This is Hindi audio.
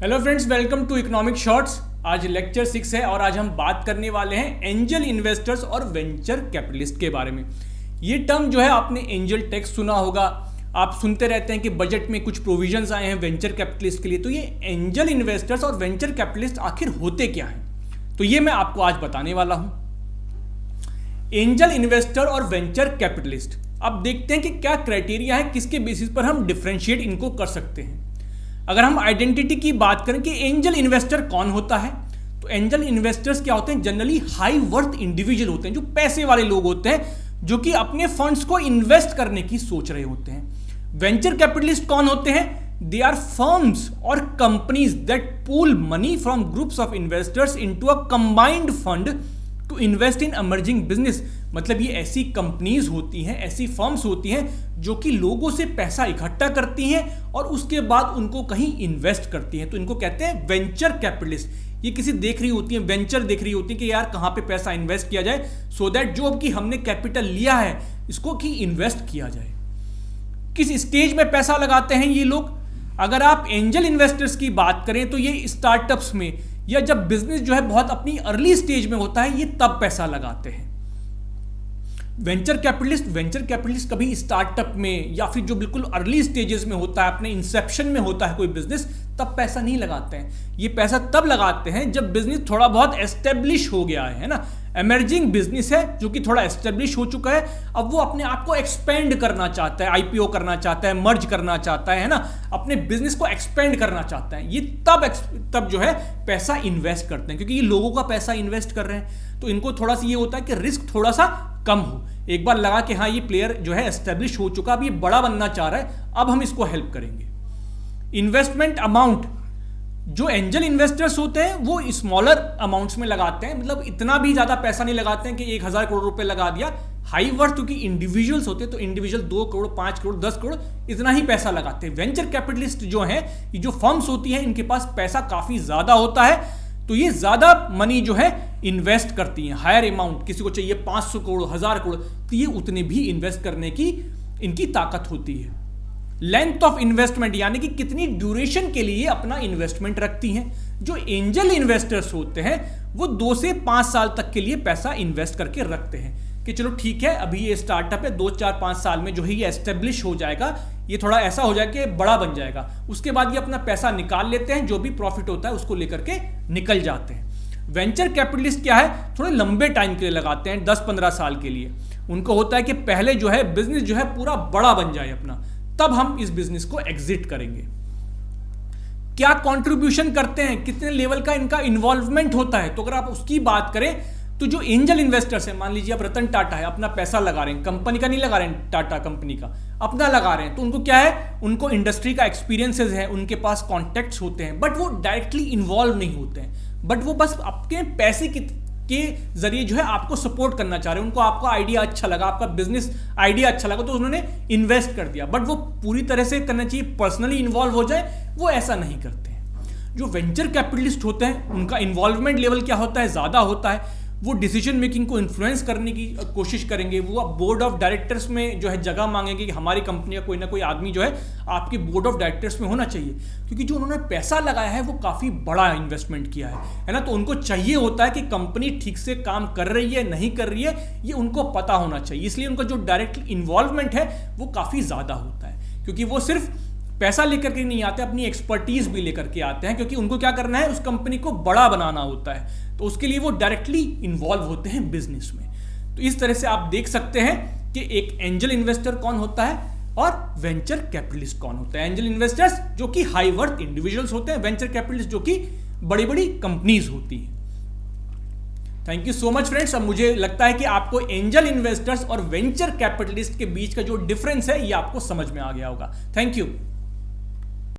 Hello friends, welcome to economic shorts. आज लेक्चर 6 है और आज हम बात करने वाले हैं एंजल इन्वेस्टर्स और वेंचर कैपिटलिस्ट के बारे में। ये टर्म जो है आपने एंजल टैक्स सुना होगा, आप सुनते रहते हैं कि बजट में कुछ प्रोविजंस आए हैं वेंचर कैपिटलिस्ट के लिए। तो ये एंजल इन्वेस्टर्स और वेंचर कैपिटलिस्ट आखिर होते क्या हैं, तो ये मैं आपको आज बताने वाला हूं। एंजल इन्वेस्टर और वेंचर कैपिटलिस्ट, अब देखते हैं कि क्या क्राइटेरिया है, किसके बेसिस पर हम डिफरेंशिएट इनको कर सकते हैं। अगर हम आइडेंटिटी की बात करें कि एंजल इन्वेस्टर कौन होता है, तो एंजल इन्वेस्टर्स क्या होते हैं, जनरली हाई वर्थ इंडिविजुअल होते हैं, जो पैसे वाले लोग होते हैं, जो कि अपने फंड्स को इन्वेस्ट करने की सोच रहे होते हैं। वेंचर कैपिटलिस्ट कौन होते हैं, दे आर फर्म्स और companies that pool money from groups of investors into a combined fund to invest in emerging business. मतलब ये ऐसी कंपनीज होती हैं, ऐसी फर्म्स होती हैं जो कि लोगों से पैसा इकट्ठा करती हैं और उसके बाद उनको कहीं इन्वेस्ट करती हैं। तो इनको कहते हैं वेंचर कैपिटलिस्ट। ये किसी देख रही होती हैं, वेंचर देख रही होती है कि यार कहाँ पे पैसा इन्वेस्ट किया जाए, सो दैट जो अब कि हमने कैपिटल लिया है इसको कि इन्वेस्ट किया जाए। किस स्टेज में पैसा लगाते हैं ये लोग, अगर आप एंजल इन्वेस्टर्स की बात करें तो ये स्टार्टअप्स में या जब बिजनेस जो है बहुत अपनी अर्ली स्टेज में होता है, ये तब पैसा लगाते हैं। वेंचर कैपिटलिस्ट कभी स्टार्टअप में या फिर जो बिल्कुल अर्ली स्टेजेस में होता है, अपने इंसेप्शन में होता है कोई बिजनेस, तब पैसा नहीं लगाते हैं। ये पैसा तब लगाते हैं जब बिजनेस थोड़ा बहुत एस्टेब्लिश हो गया है ना, एमर्जिंग बिजनेस है जो कि थोड़ा एस्टेब्लिश हो चुका है, अब वो अपने आप को एक्सपेंड करना चाहता है, आईपीओ करना चाहता है, मर्ज करना चाहता है ना, अपने बिजनेस को एक्सपेंड करना चाहता है। ये तब जो है पैसा इन्वेस्ट करते हैं, क्योंकि ये लोगों का पैसा इन्वेस्ट कर रहे हैं, तो इनको थोड़ा सा ये होता है कि रिस्क थोड़ा सा कम हो। एक बार लगा कि हाँ ये प्लेयर जो है एस्टेब्लिश हो चुका, अब ये बड़ा बनना चाह रहा है, अब हम इसको हेल्प करेंगे। इन्वेस्टमेंट अमाउंट, जो एंजल इन्वेस्टर्स होते हैं वो स्मॉलर अमाउंट्स में लगाते हैं, मतलब इतना भी ज्यादा पैसा नहीं लगाते हैं कि 1000 करोड़ रुपए लगा दिया। हाई वर्थ क्योंकि इंडिविजुअल्स होते हैं, तो इंडिविजुअल 2 करोड़ 5 करोड़ 10 करोड़ इतना ही पैसा लगाते हैं। वेंचर कैपिटलिस्ट जो हैं, ये जो फर्म्स होती हैं, इनके पास पैसा काफी ज्यादा होता है, तो ये ज्यादा मनी जो है इन्वेस्ट करती हैं, हायर अमाउंट। किसी को चाहिए 500 करोड़ 1000 करोड़, तो ये उतने भी इन्वेस्ट करने की इनकी ताकत होती है। लेंथ ऑफ इन्वेस्टमेंट, यानी कि कितनी ड्यूरेशन के लिए अपना इन्वेस्टमेंट रखती हैं। जो एंजल इन्वेस्टर्स होते हैं वो 2 से 5 साल तक के लिए पैसा इन्वेस्ट करके रखते हैं कि चलो ठीक है, अभी ये स्टार्टअप है, 2 4 5 साल में जो है ये एस्टेब्लिश हो जाएगा, ये थोड़ा ऐसा हो जाएगा कि बड़ा बन जाएगा, उसके बाद ये अपना पैसा निकाल लेते हैं, जो भी प्रॉफिट होता है उसको लेकर के निकल जाते हैं। वेंचर कैपिटलिस्ट क्या है, थोड़े लंबे टाइम के लिए लगाते हैं, 10-15 साल के लिए। उनको होता है कि पहले जो है बिजनेस जो है पूरा बड़ा बन जाए अपना, तब हम इस बिजनेस को एग्जिट करेंगे। क्या कंट्रीब्यूशन करते हैं, कितने लेवल का इनका इन्वॉल्वमेंट होता है, तो अगर आप उसकी बात करें तो जो एंजल इन्वेस्टर्स हैं, मान लीजिए आप रतन टाटा है, अपना पैसा लगा रहे हैं, कंपनी का नहीं लगा रहे हैं, टाटा कंपनी का अपना लगा रहे हैं, तो उनको क्या है, उनको इंडस्ट्री का एक्सपीरियंसेस है, उनके पास कॉन्टेक्ट्स होते हैं, बट वो डायरेक्टली इन्वॉल्व नहीं होते हैं, बट वो बस आपके पैसे के जरिए जो है आपको सपोर्ट करना चाह रहे हैं। उनको आपका आइडिया अच्छा लगा, आपका बिजनेस आइडिया अच्छा लगा, तो उन्होंने इन्वेस्ट कर दिया, बट वो पूरी तरह से करना चाहिए, पर्सनली इन्वॉल्व हो जाए, वो ऐसा नहीं करते हैं। जो वेंचर कैपिटलिस्ट होते हैं उनका इन्वॉल्वमेंट लेवल क्या होता है, ज्यादा होता है। वो डिसीजन मेकिंग को इन्फ्लुएंस करने की कोशिश करेंगे, वो बोर्ड ऑफ डायरेक्टर्स में जो है जगह मांगेंगे कि हमारी कंपनी का कोई ना कोई आदमी जो है आपके बोर्ड ऑफ डायरेक्टर्स में होना चाहिए, क्योंकि जो उन्होंने पैसा लगाया है वो काफ़ी बड़ा इन्वेस्टमेंट किया है ना, तो उनको चाहिए होता है कि कंपनी ठीक से काम कर रही है नहीं कर रही है, ये उनको पता होना चाहिए। इसलिए उनका जो डायरेक्ट इन्वॉल्वमेंट है वो काफ़ी ज़्यादा होता है, क्योंकि वो सिर्फ पैसा लेकर के नहीं आते, अपनी एक्सपर्टीज भी लेकर के आते हैं, क्योंकि उनको क्या करना है, उस कंपनी को बड़ा बनाना होता है, तो उसके लिए वो डायरेक्टली इन्वॉल्व होते हैं बिजनेस में। तो इस तरह से आप देख सकते हैं कि एक एंजल इन्वेस्टर कौन होता है और वेंचर कैपिटलिस्ट कौन होता है। एंजल इन्वेस्टर्स जो कि हाई वर्थ इंडिविजुअल्स होते हैं, वेंचर कैपिटलिस्ट जो कि बड़ी बड़ी कंपनीज होती हैं। Thank you so much friends. अब मुझे लगता है कि आपको एंजल इन्वेस्टर्स और वेंचर कैपिटलिस्ट के बीच का जो डिफरेंस है ये आपको समझ में आ गया होगा। Thank you.